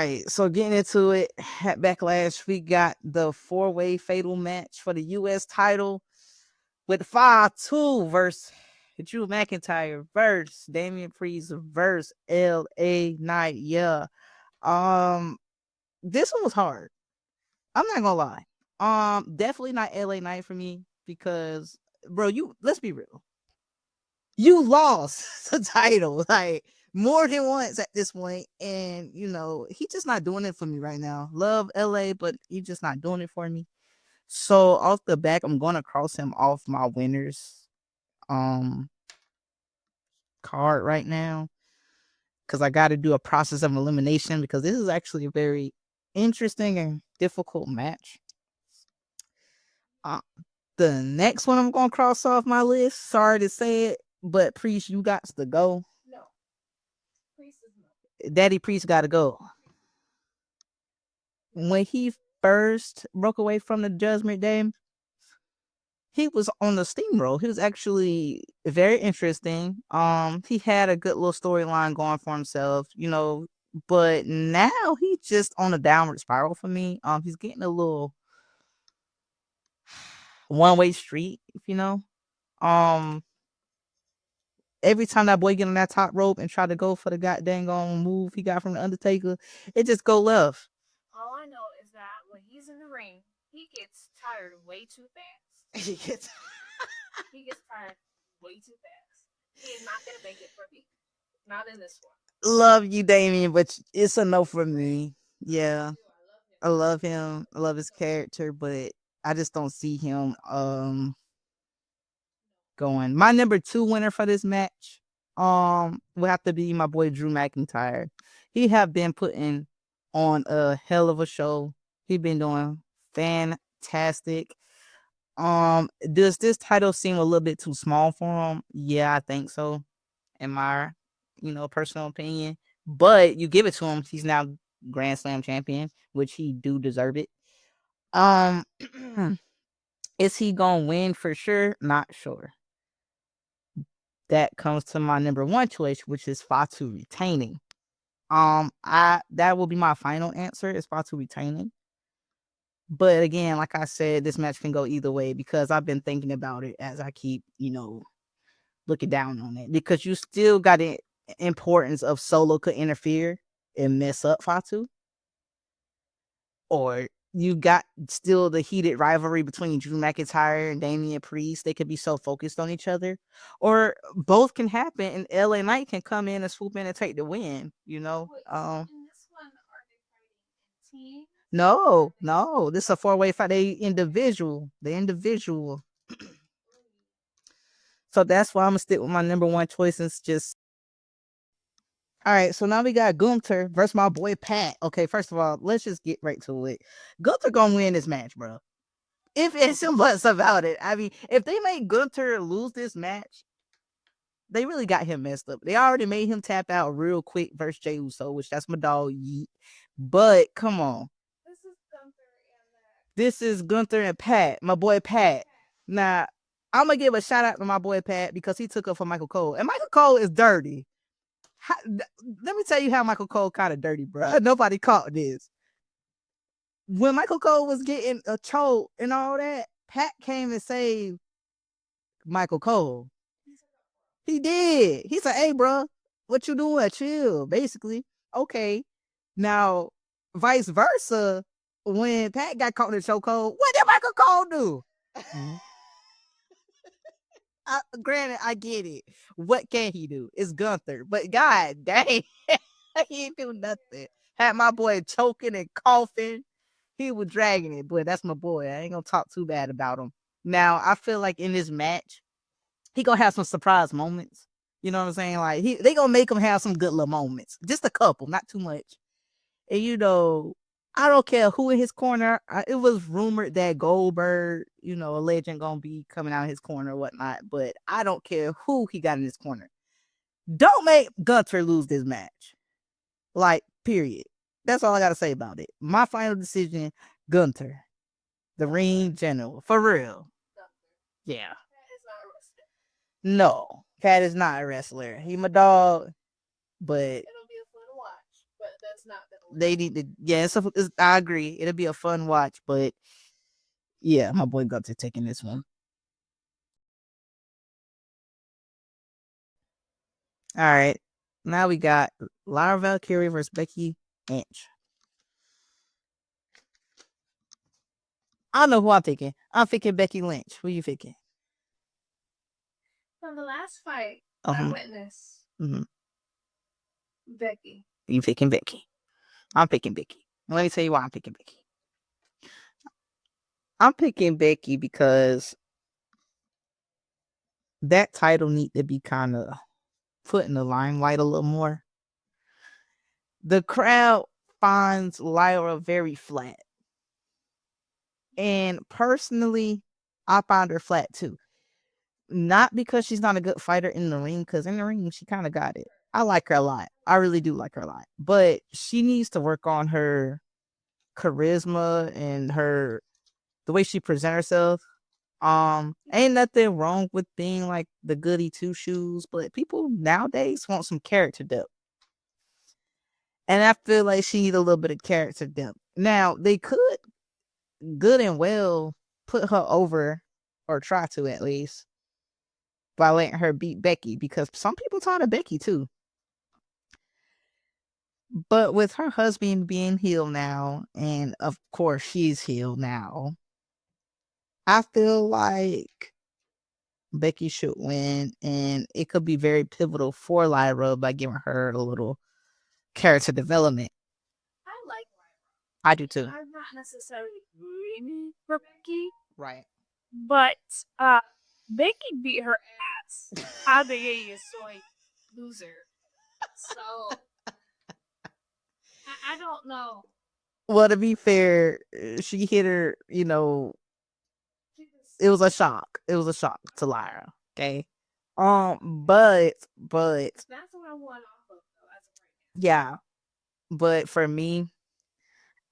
right, so getting into it, at Backlash, we got the 4-way fatal match for the U.S. title with Fatu versus Drew McIntyre versus Damian Priest versus L.A. Knight. Yeah, um, this one was hard. I'm not gonna lie. Definitely not L.A. Knight for me because, bro, let's be real. You lost the title like more than once at this point, and he's just not doing it for me right now. Love LA, but he's just not doing it for me. So off the back, I'm gonna cross him off my winners um card right now because I got to do a process of elimination because this is actually a very interesting and difficult match. Uh, the next one I'm gonna cross off my list. Sorry to say it, but Priest, you got to go. No. Priest is no. Daddy Priest got to go. When he first broke away from the Judgment Day, he was on the steamroll. He was actually very interesting. He had a good little storyline going for himself, but now he's just on a downward spiral for me. He's getting a little one-way street, if you know. Um, every time that boy get on that top rope and try to go for the goddamn move he got from the Undertaker, it just go left. All I know is that when he's in the ring, he gets tired way too fast. he gets He gets tired way too fast. He is not gonna make it for me. Not in this one. love you, Damian, but it's a no for me. Yeah, I love him. I love his character, but I just don't see him going. My number 2 winner for this match will have to be my boy Drew McIntyre. He have been putting on a hell of a show. He been doing fantastic. Does this title seem a little bit too small for him? Yeah, I think so. In my, personal opinion. But you give it to him, he's now Grand Slam champion, which he do deserve it. Um, is he gonna win for sure? Not sure. That comes to my number 1 choice, which is Fatu retaining. That will be my final answer, is Fatu retaining. But again, like I said, this match can go either way because I've been thinking about it as I keep, looking down on it. Because you still got the importance of Solo could interfere and mess up Fatu. Or you got still the heated rivalry between Drew McIntyre and Damian Priest. They could be so focused on each other. Or both can happen and LA Knight can come in and swoop in and take the win, Wait, so in this one, are they fighting in team? No, this is a 4-way fight. They individual. So that's why I'm gonna stick with my number 1 choice. It's just all right. So now we got Gunther versus my boy Pat. Okay, first of all, let's just get right to it. Gunther gonna win this match, bro. If it's some buts about it. I mean, if they make Gunther lose this match, they really got him messed up. They already made him tap out real quick versus Jey Uso, which that's my dog. Yeet. But come on. This is Gunther and Pat, my boy Pat. Now, I'm going to give a shout out to my boy Pat because he took up for Michael Cole. And Michael Cole is dirty. Let me tell you how Michael Cole kind of dirty, bro. Nobody caught this. When Michael Cole was getting a choke and all that, Pat came and saved Michael Cole. He did. He said, hey, bro, what you doing? Chill, basically. Okay. Now, vice versa, when Pat got caught in the chokehold, what did Michael Cole do? Granted, I get it. What can he do? It's Gunther. But God dang, he ain't do nothing. Had my boy choking and coughing. He was dragging it, but that's my boy. I ain't gonna talk too bad about him. Now, I feel like in this match, he gonna have some surprise moments. You know what I'm saying? Like they gonna make him have some good little moments. Just a couple, not too much. And I don't care who in his corner. It was rumored that Goldberg, a legend, gonna be coming out of his corner or whatnot. But I don't care who he got in his corner. Don't make Gunther lose this match. Like, period. That's all I gotta say about it. My final decision, Gunther, the ring general, for real. Yeah. No, Pat is not a wrestler. He my dog, but It'll be a fun watch, but that's not They need to, yeah. I agree. It'll be a fun watch, but yeah, my boy Gunther taking this one. All right, now we got Lyra Valkyria versus Becky Lynch. I don't know who I'm thinking. I'm thinking Becky Lynch. Who you thinking? From the last fight I witnessed, Becky. You picking Becky? I'm picking Becky. Let me tell you why I'm picking Becky. I'm picking Becky because that title need to be kind of put in the limelight a little more. The crowd finds Lyra very flat. And personally, I find her flat too. Not because she's not a good fighter in the ring, because in the ring, she kind of got it. I like her a lot. I really do like her a lot. But she needs to work on her charisma and the way she presents herself. Ain't nothing wrong with being like the goody two shoes, but people nowadays want some character depth. And I feel like she need a little bit of character depth. Now, they could good and well put her over, or try to at least, by letting her beat Becky, because some people tired of Becky too. But with her husband being healed now, and of course she's healed now, I feel like Becky should win, and it could be very pivotal for Lyra by giving her a little character development. I like Lyra. I do too. I'm not necessarily rooting for Becky. Right. But Becky beat her ass. How the gay is soy loser. So I don't know. Well, to be fair, she hit her, it was a shock. It was a shock to Lyra. Okay. But that's what I want off of though, as of right now. Yeah. But for me,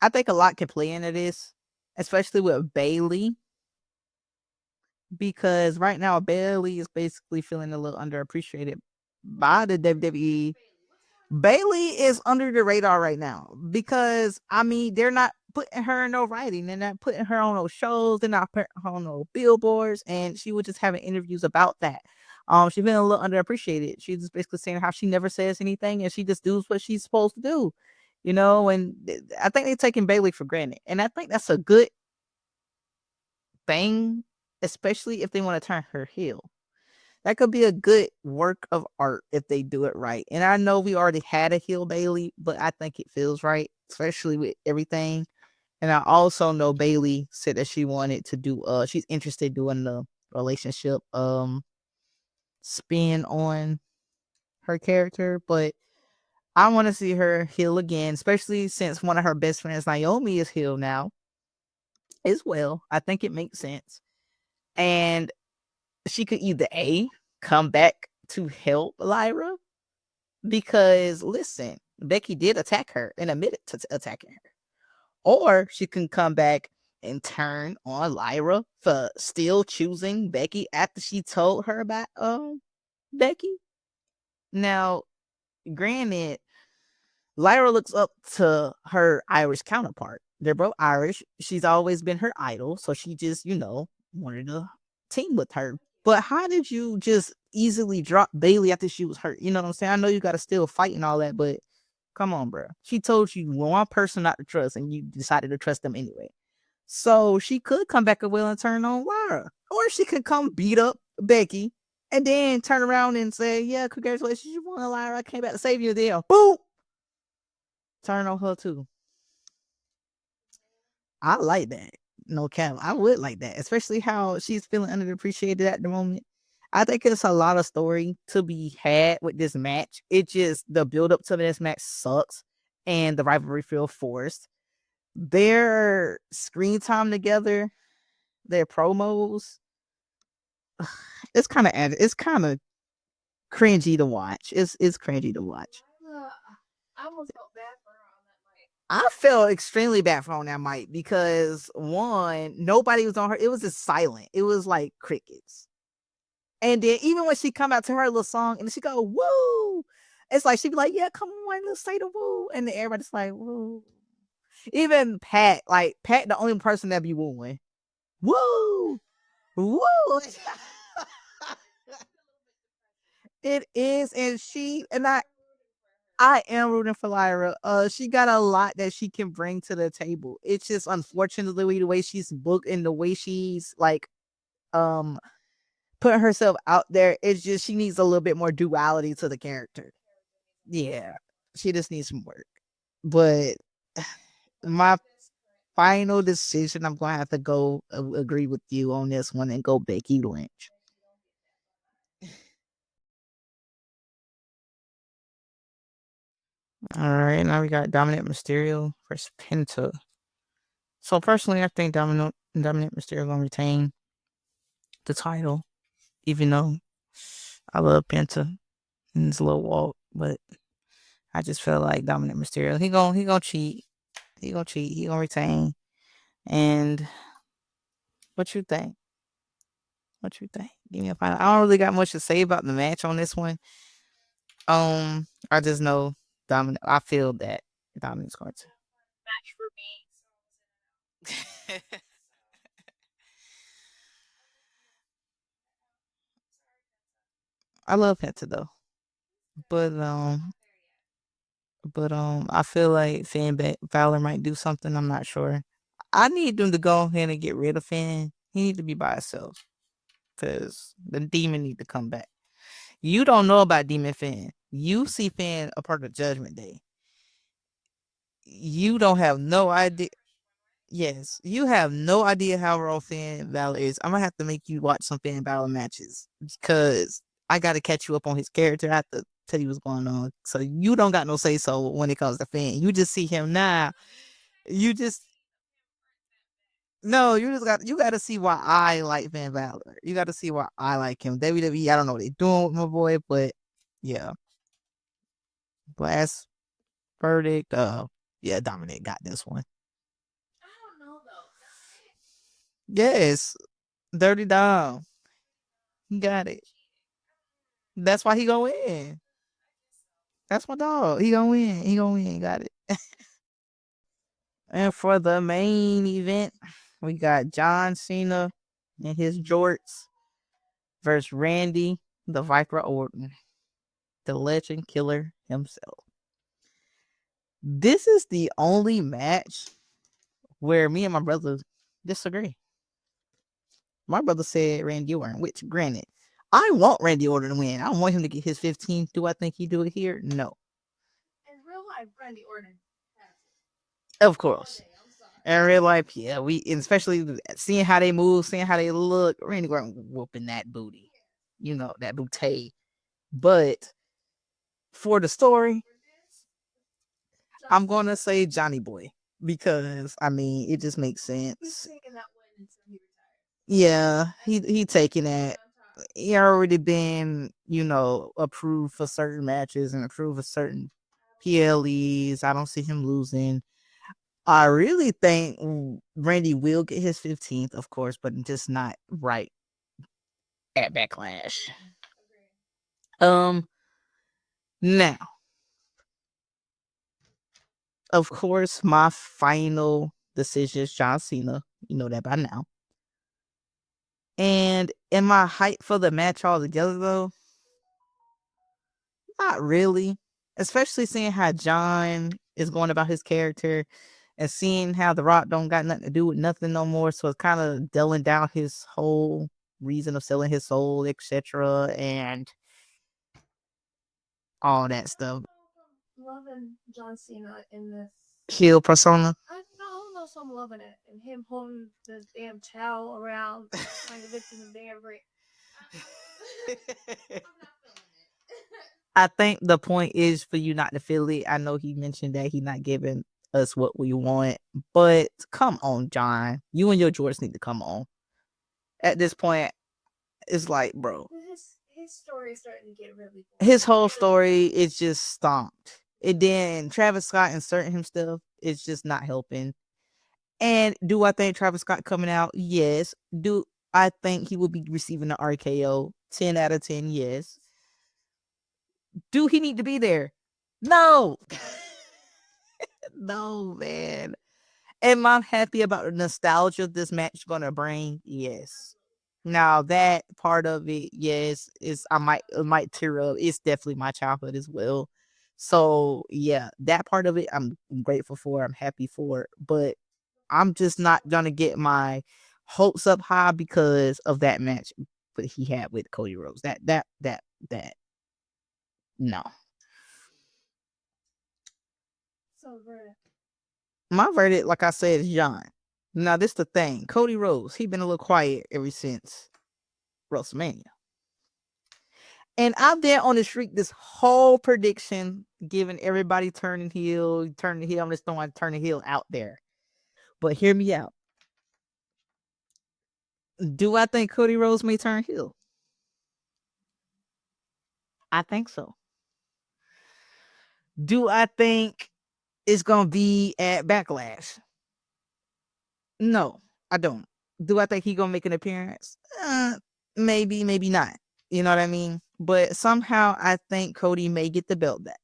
I think a lot can play into this, especially with Bayley. Because right now Bayley is basically feeling a little underappreciated by the WWE. Bayley is under the radar right now because they're not putting her in no writing, they're not putting her on no shows, they're not putting her on no billboards, and she was just having interviews about that. She's been a little underappreciated. She's just basically saying how she never says anything and she just does what she's supposed to do, and I think they're taking Bayley for granted, and I think that's a good thing, especially if they want to turn her heel. That could be a good work of art if they do it right. And I know we already had a heel Bayley, but I think it feels right, especially with everything. And I also know Bayley said that she wanted to do she's interested in doing the relationship spin on her character, but I want to see her heel again, especially since one of her best friends, Naomi, is heel now as well. I think it makes sense. And she could either come back to help Lyra, because listen, Becky did attack her and admitted to attacking her, or she can come back and turn on Lyra for still choosing Becky after she told her about Becky. Now, granted, Lyra looks up to her Irish counterpart. They're both Irish. She's always been her idol, so she just, wanted to team with her. But how did you just easily drop Bayley after she was hurt? You know what I'm saying? I know you got to still fight and all that, but come on, bro. She told you one person not to trust, and you decided to trust them anyway. So she could come back and will and turn on Lyra, or she could come beat up Becky and then turn around and say, "Yeah, congratulations, you won, Lyra. I came back to save you." Then boom, turn on her too. I like that. No cap. I would like that, especially how she's feeling underappreciated at the moment. I think it's a lot of story to be had with this match. It just, the build up to this match sucks, and the rivalry feels forced. Their screen time together, their promos, it's kind of cringy to watch. It's cringy to watch. I almost felt bad for her on that night. I felt extremely bad for her on that night because, one, nobody was on her. It was just silent. It was like crickets. And then even when she come out to her little song and she go, woo, It's like she'd be like, "Yeah, come on, let's say the woo," and then everybody's like, "Woo." Even Pat, like Pat, the only person that be wooing, woo, woo. It is, and I am rooting for Lyra. She got a lot that she can bring to the table. It's just unfortunately the way she's booked and the way she's like um putting herself out there. It's just she needs a little bit more duality to the character. Yeah, she just needs some work. But my final decision, I'm gonna have to go agree with you on this one and go Becky Lynch. All right, now we got Dominik Mysterio versus Penta. So personally, I think Dominik Mysterio gonna retain the title, even though I love Penta and his little walk, but I just feel like Dominik Mysterio he gonna cheat, he gonna retain. And what you think? What you think? Give me a final. I don't really got much to say about the match on this one. I just know Dominik. I feel that Dominik's going to Match for me. I love Penta though, but I feel like Valor might do something. I'm not sure. I need them to go ahead and get rid of Finn. He need to be by himself because the demon need to come back. You don't know about Demon Finn. You see Finn a part of Judgment Day. You don't have no idea. Yes, you have no idea how raw Finn Balor is. I'm gonna have to make you watch some Finn Balor matches because I got to catch you up on his character. I have to tell you what's going on. So you don't got no say so when it comes to Finn. You just see him now. You just no. You got to see why I like Finn Balor. You got to see why I like him. WWE. I don't know what they doing with my boy, but yeah. Last verdict. Yeah, Dominik got this one. I don't know though. Yes, Dirty Dom. He got it. That's why he go in. That's my dog. He gonna win. He gonna win. Got it. And for the main event, we got John Cena and his jorts versus Randy the Viper Orton, the Legend Killer himself. This is the only match where me and my brother disagree. My brother said Randy Orton, which granted, I want Randy Orton to win. I don't want him to get his 15th. Do I think he do it here? No. In real life, Randy Orton. Of course. In real life, yeah, especially seeing how they move, seeing how they look, Randy Orton whooping that booty, that booty. But for the story, I'm gonna say Johnny Boy because I mean it just makes sense. Yeah, he taking that. He already been approved for certain matches and approved for certain PLEs. I don't see him losing. I really think Randy will get his 15th, of course, but just not right at Backlash. Now, of course, my final decision is John Cena. You know that by now. And am I hyped for the match altogether, though? Not really. Especially seeing how John is going about his character and seeing how The Rock don't got nothing to do with nothing no more. So it's kind of dulling down his whole reason of selling his soul, etc. and all that stuff. Loving John Cena in this Heel persona. I don't know, so I'm loving it. And him holding the damn towel around, trying to lift him damn break. I'm not feeling it. I think the point is for you not to feel it. I know he mentioned that he's not giving us what we want, but come on, John. You and your George need to come on. At this point, it's like, bro. His story is starting to get really boring. His whole story is just stomped. And then Travis Scott inserting himself is just not helping. And do I think Travis Scott coming out? Yes. Do I think he will be receiving the RKO? 10 out of 10, yes. Do he need to be there? No. No, man. Am I happy about the nostalgia this match is gonna bring? Yes. Now that part of it, yes, is it might tear up. It's definitely my childhood as well. So yeah, that part of it I'm grateful for. I'm happy for. But I'm just not gonna get my hopes up high because of that match that he had with Cody Rhodes. That no. So verdict. My verdict, like I said, is John. Now this the thing. Cody Rhodes, he been a little quiet ever since WrestleMania. And I've been on the streak this whole prediction, giving everybody turning heel. I'm just throwing turning heel out there. But hear me out. Do I think Cody Rhodes may turn heel? I think so. Do I think it's gonna be at Backlash? No, I don't. Do I think he gonna make an appearance? Maybe, maybe not. You know what I mean? But somehow I think Cody may get the belt back.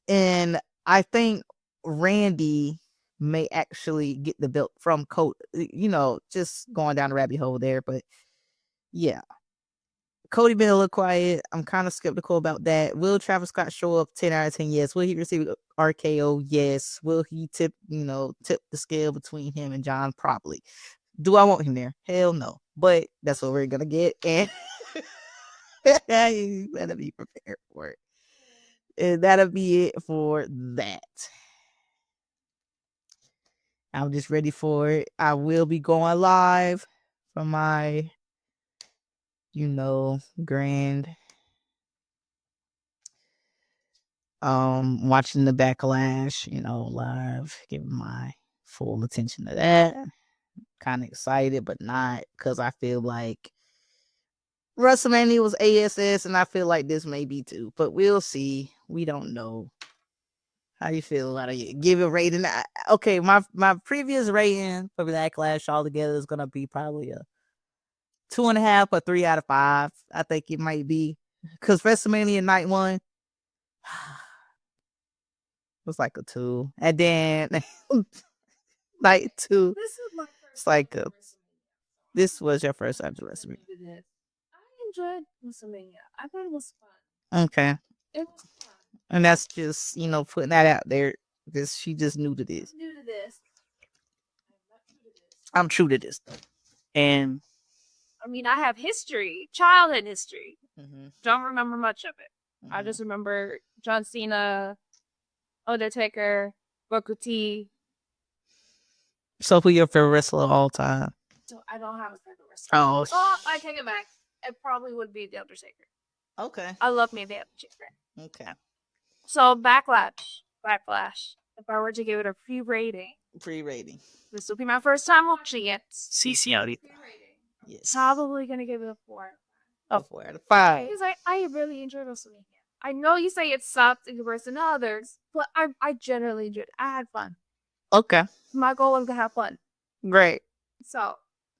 And I think Randy may actually get the belt from Cody. You know, just going down the rabbit hole there. But yeah. Cody been a little quiet. I'm kind of skeptical about that. Will Travis Scott show up 10 out of 10? Yes. Will he receive RKO? Yes. Will he tip the scale between him and John? Probably. Do I want him there? Hell no. But that's what we're gonna get. And you better be prepared for it. And that'll be it for that. I'm just ready for it. I will be going live from my, grand watching the backlash, live, giving my full attention to that. Kind of excited, but not, because I feel like WrestleMania was ASS, and I feel like this may be too, but we'll see. We don't know. How you feel about it? Give a rating. Okay, my previous rating for Backlash altogether is gonna be probably a 2.5 or 3 out of 5. I think it might be, because WrestleMania night 1 was like a 2, and then night 2, This is my first it's like time a. to WrestleMania. This was your first time to WrestleMania. I enjoyed WrestleMania. I thought it was fun. Okay, It was fun. and that's just putting that out there. Because she just new to this. I'm new to this. I'm true to this though, and I mean, I have history, childhood history. Mhm. Don't remember much of it. I just remember John Cena, Undertaker, Booker T. So who your favorite wrestler of all time? So I don't have a favorite wrestler. Oh, I take it back. It probably would be the Undertaker. Okay. I love me the Undertaker. Okay. So Backlash. If I were to give it a pre-rating, Pre-rating. this will be my first time watching it. Sí, señorita. Yes. Probably gonna give it a 4. A 4 out of 5. Because I really enjoyed WrestleMania. I know you say it sucked in comparison to others, but I generally enjoyed it. I had fun. Okay. My goal was to have fun. Great. So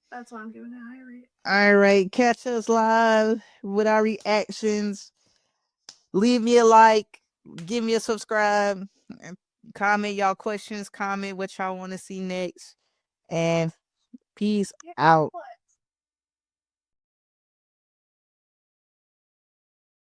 that's why I'm giving it a high rate. All right. Catch us live with our reactions. Leave me a like. Give me a subscribe. And comment y'all questions. Comment what y'all want to see next. And peace out.